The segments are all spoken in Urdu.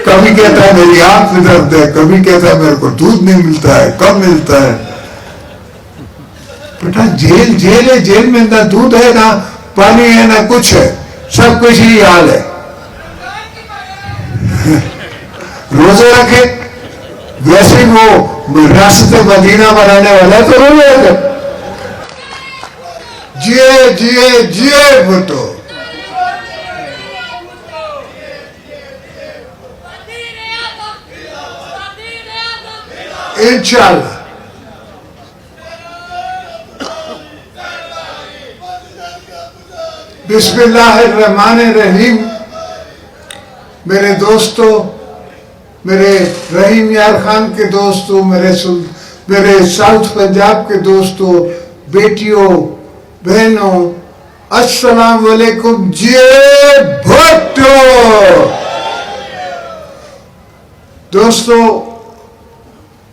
کبھی کہتا ہے میری آنکھ میں درد ہے, کبھی کہتا ہے میرے کو دودھ نہیں ملتا ہے, کب ملتا ہے. بیٹا جیل جیل ہے, جیل میں نہ دودھ ہے نہ پانی ہے نہ کچھ ہے, سب کچھ ہی حال ہے. روزے رکھے ویسے وہ ریاست مدینہ بنانے والا تو روزے رکھے. جیے جیے جیے بھٹو. انشاءاللہ بسم اللہ الرحمن الرحیم. میرے دوستوں, میرے رحیم یار خان کے دوستوں, میرے ساؤتھ پنجاب کے دوستوں, بیٹیوں, بہنوں, السلام علیکم. جے بھٹو. دوستوں,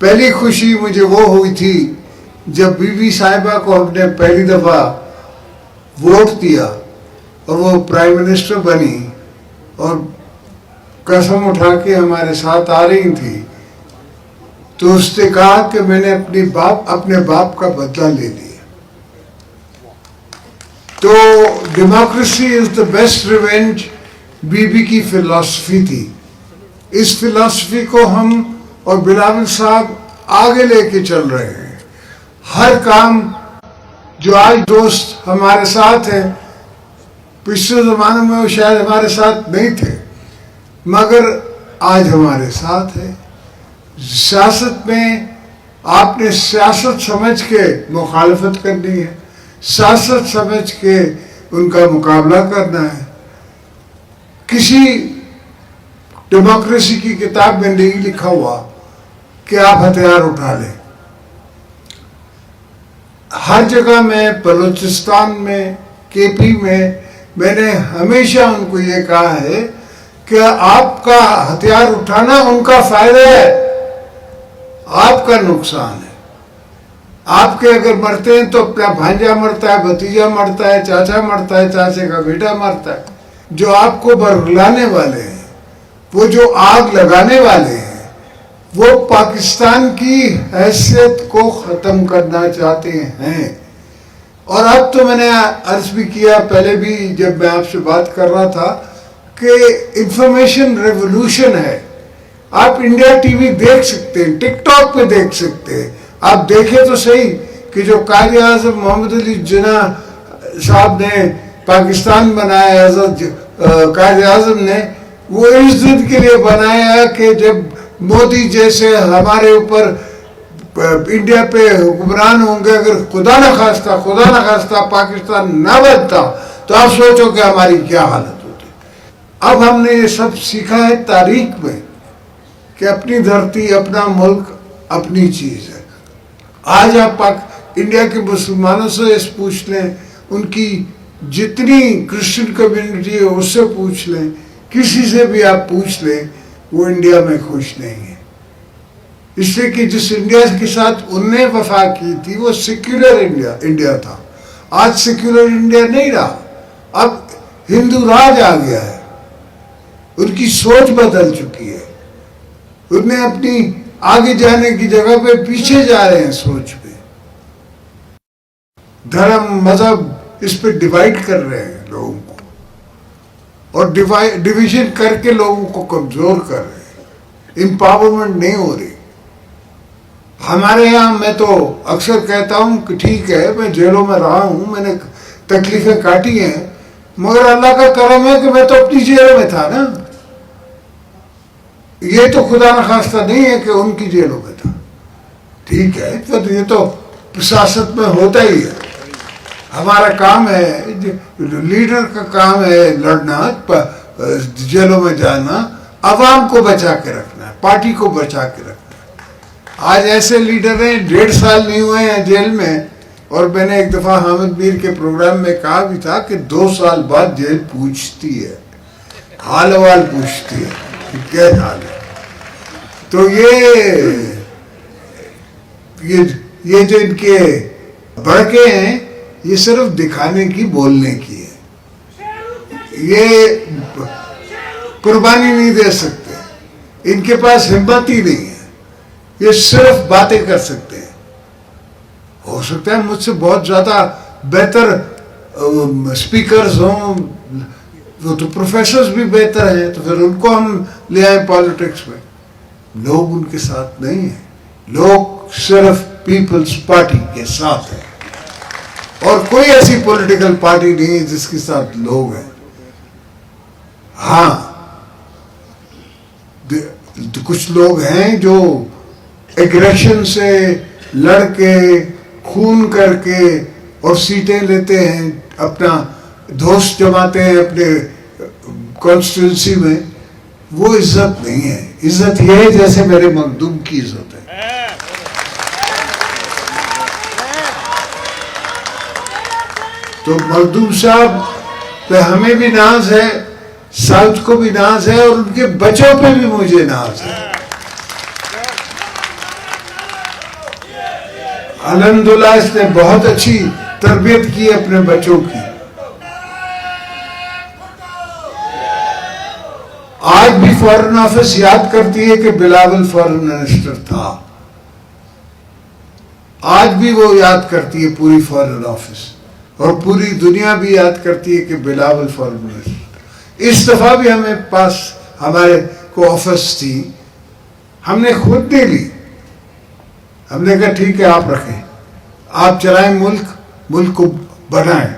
پہلی خوشی مجھے وہ ہوئی تھی جب بی بی صاحبہ کو ہم نے پہلی دفعہ ووٹ دیا اور وہ پرائم منسٹر بنی اور قسم اٹھا کے ہمارے ساتھ آ رہی تھی. تو اس نے کہا کہ میں نے اپنے باپ کا بدلہ لے لیا. تو democracy is the best revenge بی بی کی فلسفی تھی. اس فلسفی کو ہم اور بلاول صاحب آگے لے کے چل رہے ہیں. ہر کام جو آج دوست ہمارے ساتھ ہیں, پچھلے زمانے میں وہ شاید ہمارے ساتھ نہیں تھے مگر آج ہمارے ساتھ ہے. سیاست میں آپ نے سیاست سمجھ کے مخالفت کرنی ہے, سیاست سمجھ کے ان کا مقابلہ کرنا ہے. کسی ڈیموکریسی کی کتاب میں نہیں لکھا ہوا کہ آپ ہتھیار اٹھا لیں. ہر جگہ میں, بلوچستان میں, کے پی میں نے ہمیشہ ان کو یہ کہا ہے کہ آپ کا ہتھیار اٹھانا ان کا فائدہ ہے, آپ کا نقصان ہے. آپ کے اگر مرتے ہیں تو اپنا بھانجا مرتا ہے, بھتیجا مرتا ہے, چاچا مرتا ہے, چاچے کا بیٹا مرتا ہے. جو آپ کو برگلانے والے ہیں, وہ جو آگ لگانے والے ہیں, وہ پاکستان کی حیثیت کو ختم کرنا چاہتے ہیں. اور اب تو میں نے عرض بھی کیا پہلے بھی جب میں آپ سے بات کر رہا تھا کہ انفارمیشن ریولوشن ہے. آپ انڈیا ٹی وی دیکھ سکتے ہیں, ٹک ٹاک پہ دیکھ سکتے ہیں. آپ دیکھیں تو صحیح کہ جو قائد اعظم محمد علی جناح صاحب نے پاکستان بنایا, قائد اعظم نے, وہ اس دن کے لیے بنایا کہ جب مودی جیسے ہمارے اوپر انڈیا پہ حکمران ہوں گے. اگر خدا نخواستہ پاکستان نہ بنتا تو آپ سوچو کہ ہماری کیا حالت ہوتی. اب ہم نے یہ سب سیکھا ہے تاریخ میں کہ اپنی دھرتی, اپنا ملک, اپنی چیز ہے. آج آپ انڈیا کے مسلمانوں سے پوچھ لیں, ان کی جتنی کرسچن کمیونٹی ہے اس سے پوچھ لیں, کسی سے بھی آپ پوچھ لیں, وہ انڈیا میں خوش نہیں ہے. اس لیے کہ جس انڈیا کے ساتھ ان نے وفا کی تھی وہ سیکولر انڈیا تھا. آج سیکولر انڈیا نہیں رہا, اب ہندو راج آ گیا ہے. ان کی سوچ بدل چکی ہے. انہیں اپنی آگے جانے کی جگہ پہ پیچھے جا رہے ہیں سوچ پہ. دھرم, مذہب, اس پہ ڈیوائیڈ کر رہے ہیں لوگوں کو, اور ڈویژن کر کے لوگوں کو کمزور کر رہے ہیں. امپاورمنٹ نہیں ہو رہی. ہمارے یہاں میں تو اکثر کہتا ہوں کہ ٹھیک ہے میں جیلوں میں رہا ہوں, میں نے تکلیفیں کاٹی ہیں, مگر اللہ کا کرم ہے کہ میں تو اپنی جیلوں میں تھا نا. یہ تو خدا نخواستہ نہیں ہے کہ ان کی جیلوں میں تھا. ٹھیک ہے, یہ تو سیاست میں ہوتا ہی ہے. ہمارا کام ہے, لیڈر کا کام ہے لڑنا, جیلوں میں جانا, عوام کو بچا کے رکھنا ہے, پارٹی کو بچا کے رکھنا ہے. آج ایسے لیڈر ہیں 1.5 سال نہیں ہوئے ہیں جیل میں, اور میں نے ایک دفعہ حامد میر کے پروگرام میں کہا بھی تھا کہ 2 سال بعد جیل پوچھتی ہے, حال حوال پوچھتی ہے کہ کیا حال ہے. تو یہ جو ان کے بڑکے ہیں یہ صرف دکھانے کی, بولنے کی ہے. یہ قربانی نہیں دے سکتے. ان کے پاس ہمت ہی نہیں ہے, یہ صرف باتیں کر سکتے ہیں. ہو سکتا ہے مجھ سے بہت زیادہ بہتر اسپیکرز ہوں, وہ تو پروفیسرز بھی بہتر ہیں, تو پھر ان کو ہم لے آئیں پالیٹکس میں. لوگ ان کے ساتھ نہیں ہیں, لوگ صرف پیپلز پارٹی کے ساتھ ہیں, اور کوئی ایسی پولیٹیکل پارٹی نہیں ہے جس کے ساتھ لوگ ہیں. ہاں کچھ لوگ ہیں جو ایگریشن سے لڑ کے خون کر کے اور سیٹیں لیتے ہیں, اپنا دوست جماتے ہیں اپنے کانسٹیٹوئنسی میں. وہ عزت نہیں ہے. عزت یہ ہے جیسے میرے مخدوم کی عزت ہے. تو مخدوم صاحب پہ ہمیں بھی ناز ہے, ساؤتھ کو بھی ناز ہے, اور ان کے بچوں پہ بھی مجھے ناز ہے. الحمدللہ اس نے بہت اچھی تربیت کی اپنے بچوں کی. آج بھی فارن آفس یاد کرتی ہے کہ بلاول فارن منسٹر تھا. آج بھی وہ یاد کرتی ہے پوری فارن آفس, اور پوری دنیا بھی یاد کرتی ہے کہ بلاول فارن منسٹر. اس دفعہ بھی ہمیں پاس ہمارے کو آفس تھی, ہم نے خود نہیں لی. ہم نے کہا ٹھیک ہے آپ رکھیں, آپ چلائیں ملک کو بنائیں,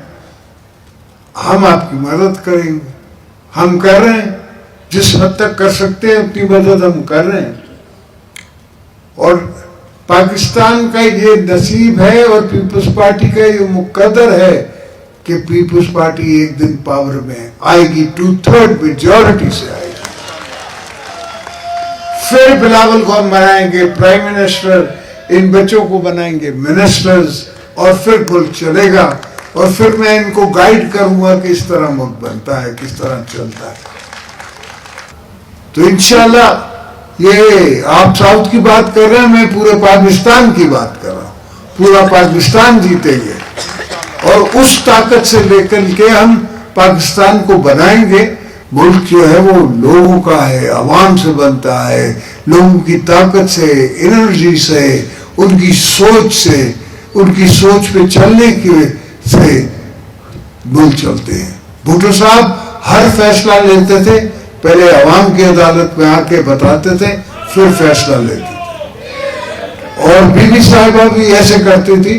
ہم آپ کی مدد کریں گے. ہم کر رہے ہیں, جس حد تک کر سکتے ہیں اتنی مدد ہم کر رہے ہیں. اور پاکستان کا یہ نصیب ہے اور پیپلز پارٹی کا یہ مقدر ہے کہ پیپلز پارٹی ایک دن پاور میں آئے گی, 2/3 میجورٹی سے آئے گی. پھر بلاول کو ہم بنائیں گے پرائم منسٹر, ان بچوں کو بنائیں گے منسٹرز, اور پھر ملک چلے گا. اور پھر میں ان کو گائیڈ کروں گا کہ اس طرح ملک بنتا ہے, کس طرح چلتا ہے. تو انشاءاللہ یہ آپ ساؤتھ کی بات کر رہے ہیں, میں پورے پاکستان کی بات کر رہا ہوں. پورا پاکستان جیتے گے, اور اس طاقت سے لے کر کے ہم پاکستان کو بنائیں گے. ملک جو ہے وہ لوگوں کا ہے, عوام سے بنتا ہے, لوگوں کی طاقت سے, انرجی سے, ان کی سوچ سے, ان کی سوچ پہ چلنے کی سے ملک چلتے ہیں. بھٹو صاحب ہر فیصلہ لیتے تھے, پہلے عوام کی عدالت میں آ کے بتاتے تھے, پھر فیصلہ لیتے تھے. اور بی بی صاحبہ بھی ایسے کرتی تھی,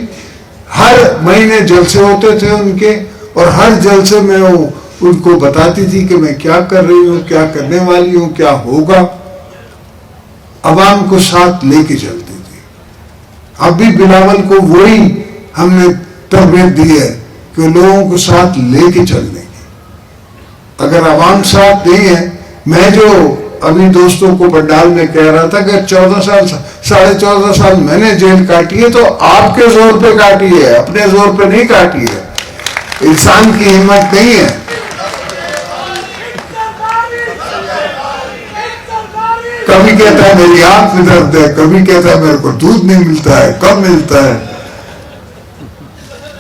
ہر مہینے جلسے ہوتے تھے ان کے, اور ہر جلسے میں وہ ان کو بتاتی تھی کہ میں کیا کر رہی ہوں, کیا کرنے والی ہوں, کیا ہوگا. عوام کو ساتھ لے کے چلتی تھی. اب بھی بلاول کو وہی ہم نے تربیت دی ہے کہ لوگوں کو ساتھ لے کے چلنے کی. اگر عوام ساتھ نہیں ہے, میں جو ابھی دوستوں کو پنڈال میں کہہ رہا تھا کہ 14 سال 14.5 سال میں نے جیل کاٹی ہے, تو آپ کے زور پہ کاٹی ہے, اپنے زور پہ نہیں کاٹی ہے. انسان کی ہمت نہیں ہے. کبھی کہتا ہے میری آنکھ میں درد ہے, کبھی کہتا ہے میرے کو دودھ نہیں ملتا ہے, کب ملتا ہے.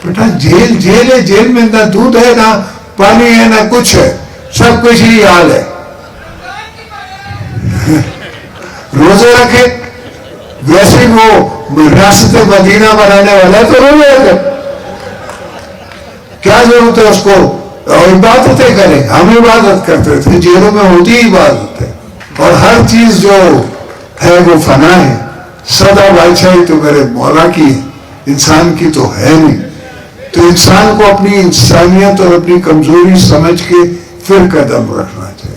بیٹا جیل جیل ہے, جیل میں نہ دودھ ہے, نہ پانی ہے, نہ کچھ ہے, سب کچھ ہی حال ہے. روزے رکھے, ویسے وہ ریاست مدینہ بنانے والا ہے تو روزے رکھے, کیا ضرورت ہے اس کو. اور عبادتیں کریں, ہم عبادت کرتے تھے, جیلوں میں ہوتی ہی عبادت ہے. اور ہر چیز جو ہے وہ فنا ہے. سدا بادشاہی تو میرے مولا کی ہے, انسان کی تو ہے نہیں. تو انسان کو اپنی انسانیت اور اپنی کمزوری سمجھ کے پھر قدم رکھنا چاہیے.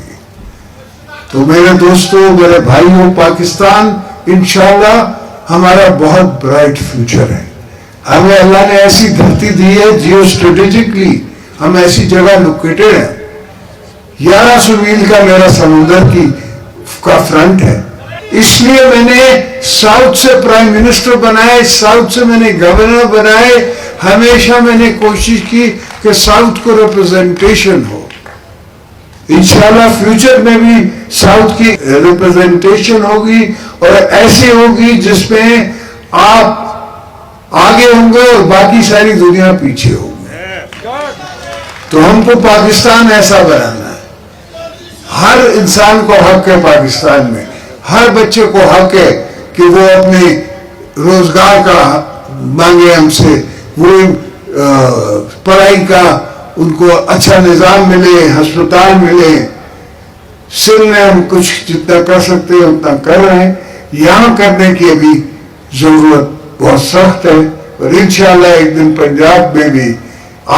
تو میرے دوستوں, میرے بھائیوں, پاکستان انشاءاللہ ہمارا بہت برائٹ فیوچر ہے. ہمیں اللہ نے ایسی دھرتی دی ہے, جیو اسٹریٹجکلی ہم ایسی جگہ لوکیٹڈ ہیں. 1100 میل کا میرا سمندر کا فرنٹ ہے. اس لیے میں نے ساؤتھ سے پرائم منسٹر بنائے, ساؤتھ سے میں نے گورنر بنائے. ہمیشہ میں نے کوشش کی کہ ساؤتھ کو ریپرزنٹیشن ہو. انشاءاللہ فیوچر میں بھی ساؤتھ کی ریپرزنٹیشن ہوگی, اور ایسی ہوگی جس میں آپ آگے ہوں گے اور باقی ساری دنیا پیچھے ہوگی. تو ہم کو پاکستان ایسا بنانا ہے. ہر انسان کو حق ہے پاکستان میں. ہر بچے کو حق ہے کہ وہ اپنے روزگار کا مانگے ہم سے, وہ پڑھائی کا ان کو اچھا نظام ملے, ہسپتال ملے. سندھ میں ہم کچھ جتنا کر سکتے ہیں اتنا کر رہے ہیں. یہاں کرنے کی ابھی ضرورت بہت سخت ہے, اور انشاءاللہ ایک دن پنجاب میں بھی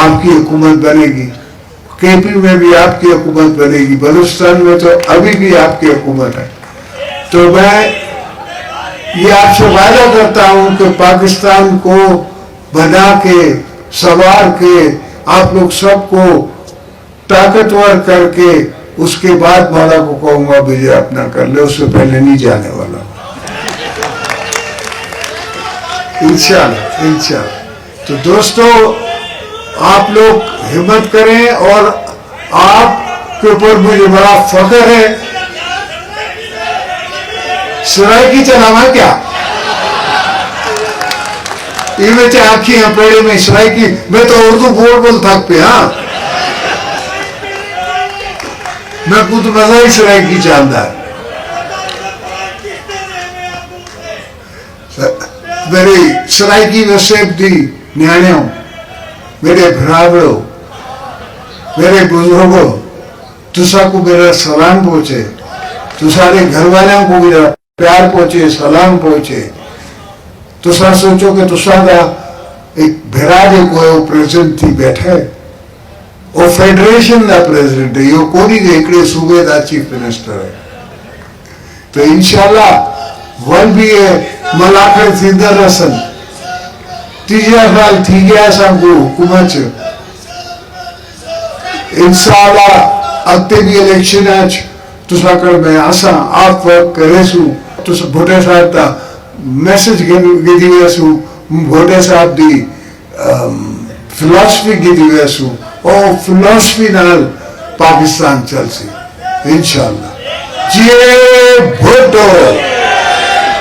آپ کی حکومت بنے گی, کے پی میں بھی آپ کی حکومت بنے گی, بلوچستان میں تو ابھی بھی آپ کی حکومت ہے. تو میں یہ آپ سے وعدہ کرتا ہوں کہ پاکستان کو بنا کے سنوار کے آپ لوگ سب کو طاقتور کر کے اس کے بعد مولا کو کہوں گا مجھے اپنا کر لے, اس سے پہلے نہیں جانے والا ہوں انشاءاللہ انشاءاللہ. تو دوستو آپ لوگ ہمت کریں, اور آپ کے اوپر مجھے بڑا فخر ہے. سرائکی چلاوا کیا یہ میں آنکھی ہیں پیڑے میں سرائکی, میں تو اردو بول تھک پہ. ہاں میں خود مزہ ہی سرائکی چاہتا ہے. میری سرائکی نصیب دی نیانیوں, میرے بھراوڑوں, میرے بزرگوں, تسا کو میرا سلام پہنچے, تو سارے گھر والوں کو میرا پیار پہنچے, سلام پہنچے. تسا سوچو کہ تسا کا ایک بھراڑے کو وہ پریزیڈنٹ تھی بیٹھے, وہ فیڈریشن کا پریزیڈنٹ ہے, یہ کوئی ایکڑے صوبے کا چیف منسٹر ہے. تو انشاءاللہ ون بھی ملاخر تھیندر رسن تیجا سال تھی گیا سان کو حکومت انشاءاللہ اگتے بھی الیکشن آج تسا کر میں آسا آپ ورک کرے سو. تسا بھوٹے صاحب تا میسج گی ہوئے سو, بھوٹے صاحب دی فلاسفی گی ہوئے سو, اور فلاسفی نال پاکستان چل سی انشاءاللہ. جی بھوٹو.